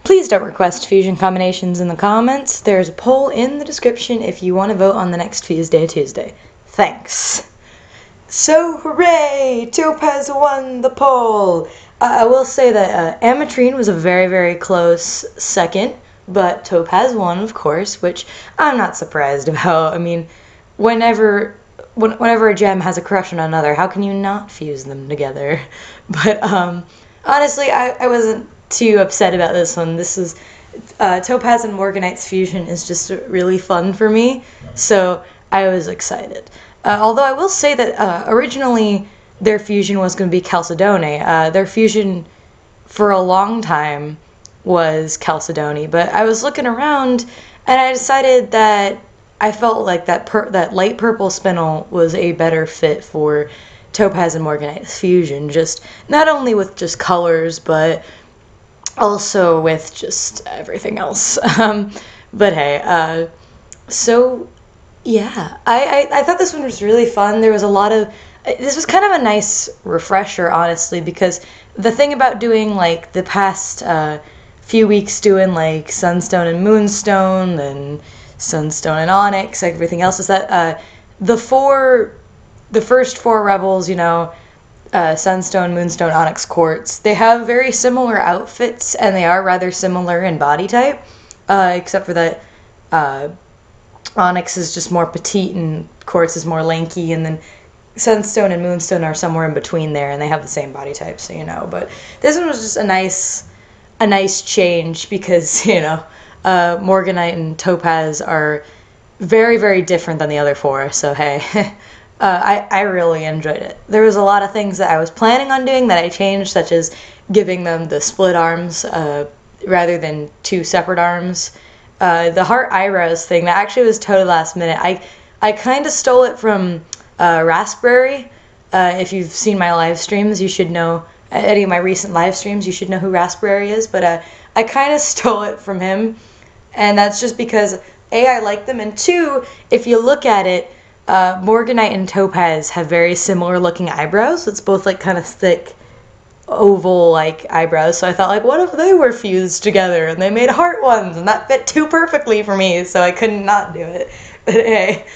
Please don't request fusion combinations in the comments. There's a poll in the description if you want to vote on the next Fuseday Tuesday. Thanks. So, hooray! Topaz won the poll! I will say that Ametrine was a very, very close second, but Topaz won, of course, which I'm not surprised about. I mean, whenever a gem has a crush on another, how can you not fuse them together? But honestly, I wasn't too upset about this one. This is Topaz and Morganite's fusion is just really fun for me, so I was excited. Although I will say that originally their fusion was going to be Chalcedony. Their fusion for a long time was Chalcedony, but I was looking around and I decided that I felt like that light purple spinel was a better fit for Topaz and Morganite's fusion, just not only with just colors, but also with just everything else. But hey, so yeah, I thought this one was really fun. There was a lot of, this was kind of a nice refresher, honestly, because the thing about doing like the past few weeks doing like Sunstone and Moonstone and Sunstone and Onyx, everything else, is that the first four rebels, you know, Sunstone, Moonstone, Onyx, Quartz, they have very similar outfits and they are rather similar in body type, except for that Onyx is just more petite and Quartz is more lanky, and then Sunstone and Moonstone are somewhere in between there, and they have the same body type, so you know. But this one was just a nice change because, you know, Morganite and Topaz are very, very different than the other four, so hey. I really enjoyed it. There was a lot of things that I was planning on doing that I changed, such as giving them the split arms rather than two separate arms. The heart eyebrows thing, that actually was totally last minute. I kind of stole it from Raspberry. If you've seen my live streams, you should know, any of my recent live streams, you should know who Raspberry is, but I kind of stole it from him, and that's just because A, I like them, and two, if you look at it, Morganite and Topaz have very similar looking eyebrows. It's both like kind of thick, oval like eyebrows. So I thought, like, what if they were fused together and they made heart ones, and that fit too perfectly for me, so I couldn't not do it. But hey,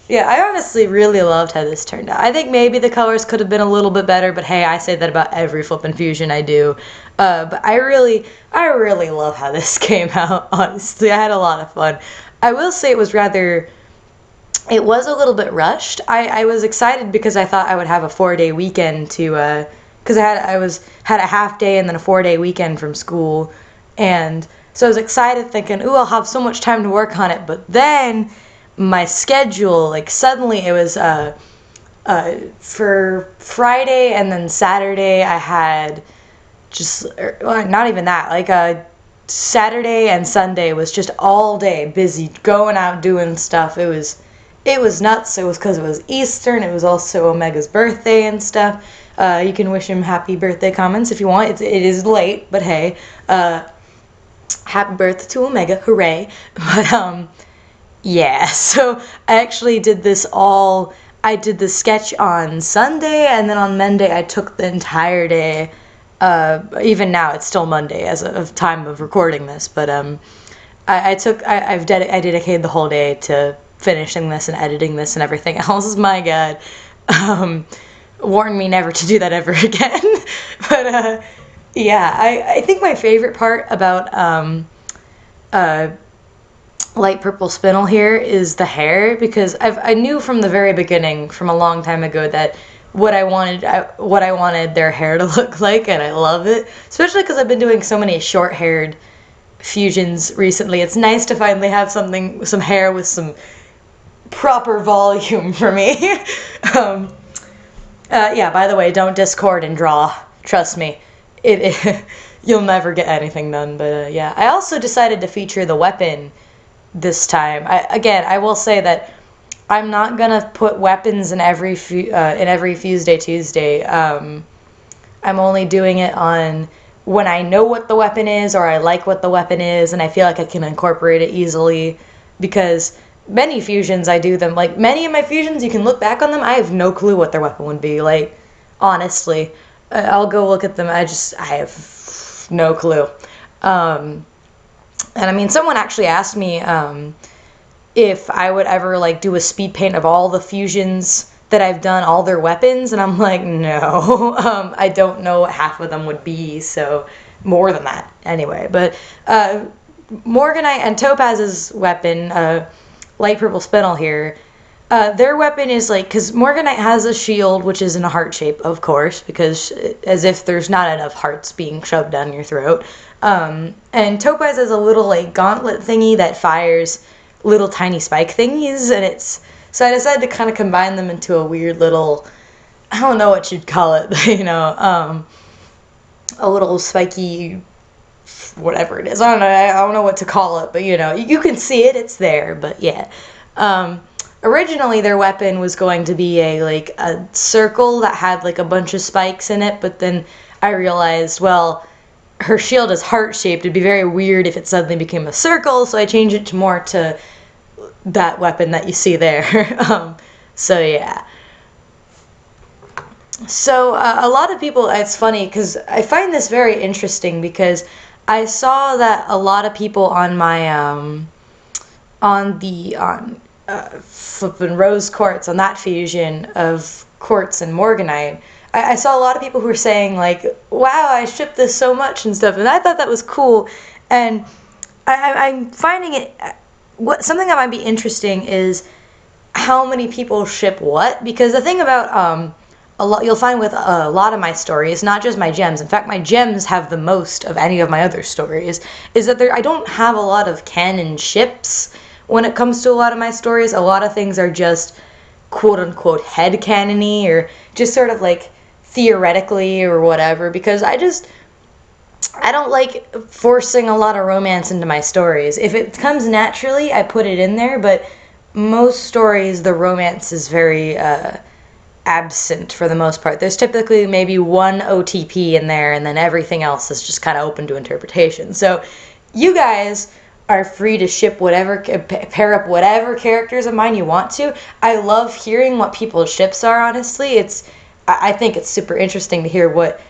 yeah, I honestly really loved how this turned out. I think maybe the colors could have been a little bit better, but hey, I say that about every flippin' fusion I do. But I really love how this came out. Honestly, I had a lot of fun. I will say it was a little bit rushed. I was excited because I thought I would have a 4-day weekend to, because I had a half day and then a 4-day weekend from school, and so I was excited thinking, ooh, I'll have so much time to work on it. But then my schedule, like, suddenly it was for Friday and then Saturday I had just, well, not even that, like Saturday and Sunday was just all day busy going out doing stuff. It was nuts. It was because it was Easter, and it was also Omega's birthday and stuff. You can wish him happy birthday comments if you want. It is late, but hey, happy birthday to Omega, hooray. But yeah, so I actually did this I did the sketch on Sunday, and then on Monday I took the entire day. Even now it's still Monday as of time of recording this, but I dedicated the whole day to finishing this and editing this and everything else. My god, warn me never to do that ever again. But yeah, I think my favorite part about light purple spinel here is the hair, because I knew from the very beginning, from a long time ago, that what I wanted their hair to look like, and I love it, especially because I've been doing so many short-haired fusions recently. It's nice to finally have some hair with some proper volume for me. Yeah, by the way, don't Discord and draw. Trust me, you'll never get anything done. But yeah, I also decided to feature the weapon this time. I will say that I'm not gonna put weapons in every Fuseday Tuesday. I'm only doing it on when I know what the weapon is, or I like what the weapon is, and I feel like I can incorporate it easily, because many fusions I do them, like many of my fusions, you can look back on them, I have no clue what their weapon would be. Like, honestly, I'll go look at them, I have no clue. And I mean, someone actually asked me if I would ever like do a speed paint of all the fusions that I've done, all their weapons, and I'm like, no. I don't know what half of them would be, so more than that anyway. But Morganite and Topaz's weapon, light purple spinel here, their weapon is like, because Morganite has a shield which is in a heart shape, of course, because as if there's not enough hearts being shoved down your throat. And Topaz has a little like gauntlet thingy that fires little tiny spike thingies, and it's, so I decided to kind of combine them into a weird little, I don't know what you'd call it, but, you know, a little spiky, whatever it is. I don't know what to call it, but you know, you can see it, it's there, but yeah. Originally their weapon was going to be a circle that had like a bunch of spikes in it, but then I realized, well, her shield is heart-shaped. It'd be very weird if it suddenly became a circle, so I changed it to more to that weapon that you see there. So yeah. So a lot of people, it's funny because I find this very interesting because I saw that a lot of people on my flippin' rose quartz, on that fusion of quartz and morganite, I saw a lot of people who were saying like, wow, I shipped this so much and stuff, and I thought that was cool. And I'm finding it, something that might be interesting is how many people ship what, because the thing about you'll find with a lot of my stories, not just my gems, in fact my gems have the most of any of my other stories, is that I don't have a lot of canon ships when it comes to a lot of my stories. A lot of things are just quote-unquote headcanon-y, or just sort of like theoretically or whatever, because I don't like forcing a lot of romance into my stories. If it comes naturally, I put it in there, but most stories the romance is very absent for the most part. There's typically maybe one OTP in there, and then everything else is just kind of open to interpretation. So you guys are free to ship whatever, pair up whatever characters of mine you want to. I love hearing what people's ships are, honestly. I think it's super interesting to hear what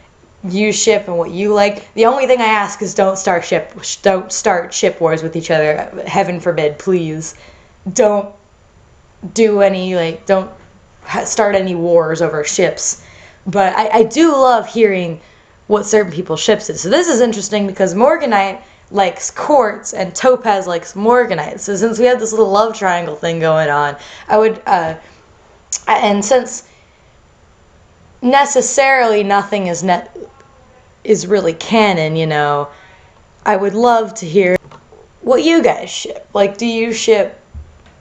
you ship and what you like. The only thing I ask is don't start ship wars with each other. Heaven forbid, please. Don't do any, like, don't start any wars over ships. But I do love hearing what certain people's ships is. So this is interesting because Morganite likes quartz and Topaz likes morganite. So since we have this little love triangle thing going on, I would, and since necessarily nothing is really canon, you know, I would love to hear what you guys ship. Like, do you ship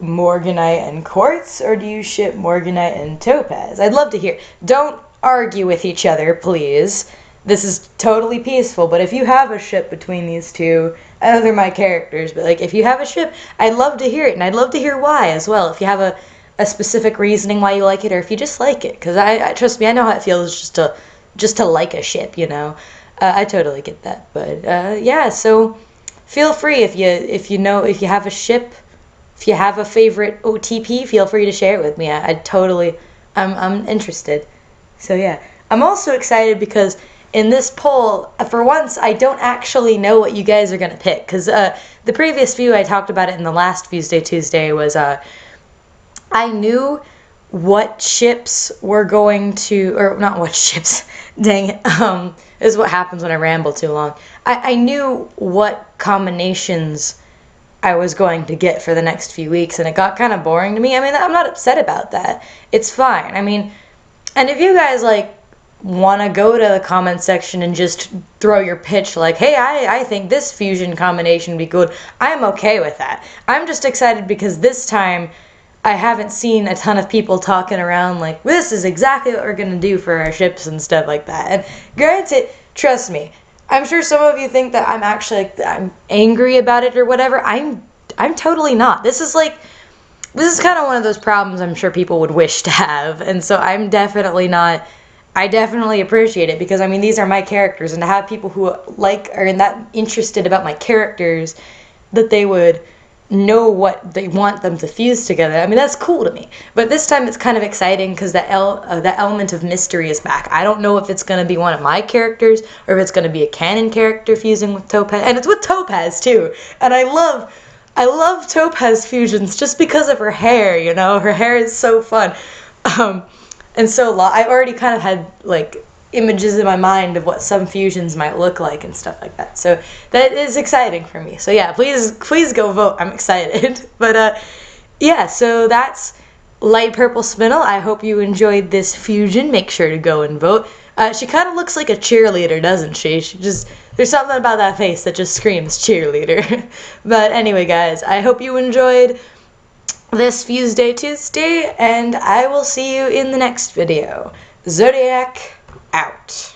morganite and quartz, or do you ship morganite and topaz? I'd love to hear. Don't argue with each other, please. This is totally peaceful, but if you have a ship between these two, I know they're my characters, but like, if you have a ship, I'd love to hear it, and I'd love to hear why as well. If you have a specific reasoning why you like it, or if you just like it, because I trust me, I know how it feels just to like a ship, you know. I totally get that, but yeah. So feel free if you have a ship, if you have a favorite OTP, feel free to share it with me. I'm interested. So yeah, I'm also excited because in this poll, for once, I don't actually know what you guys are gonna pick, because the previous few, I talked about it in the last Fuseday Tuesday, was I knew what ships were going to, or not what ships, dang it, this is what happens when I ramble too long. I knew what combinations I was going to get for the next few weeks, and it got kind of boring to me. I mean, I'm not upset about that. It's fine. I mean, and if you guys, like, want to go to the comment section and just throw your pitch like, hey, I think this fusion combination would be good, I'm okay with that. I'm just excited because this time I haven't seen a ton of people talking around like, this is exactly what we're going to do for our ships and stuff like that. And granted, trust me, I'm sure some of you think that I'm actually, like, I'm angry about it or whatever. I'm totally not. This is kind of one of those problems I'm sure people would wish to have, and so I'm definitely not. I definitely appreciate it because, I mean, these are my characters, and to have people who like are that interested about my characters, that they would know what they want them to fuse together. I mean, that's cool to me. But this time it's kind of exciting because the element of mystery is back. I don't know if it's going to be one of my characters or if it's going to be a canon character fusing with Topaz. And it's with Topaz too. And I love Topaz fusions just because of her hair, you know? Her hair is so fun. And so I already kind of had like images in my mind of what some fusions might look like and stuff like that. So that is exciting for me. So yeah, please go vote. I'm excited. But yeah, so that's Light Purple Spinel. I hope you enjoyed this fusion. Make sure to go and vote. She kind of looks like a cheerleader, doesn't she? There's something about that face that just screams cheerleader. But anyway, guys, I hope you enjoyed this Fuseday Tuesday, and I will see you in the next video. Zodiac out.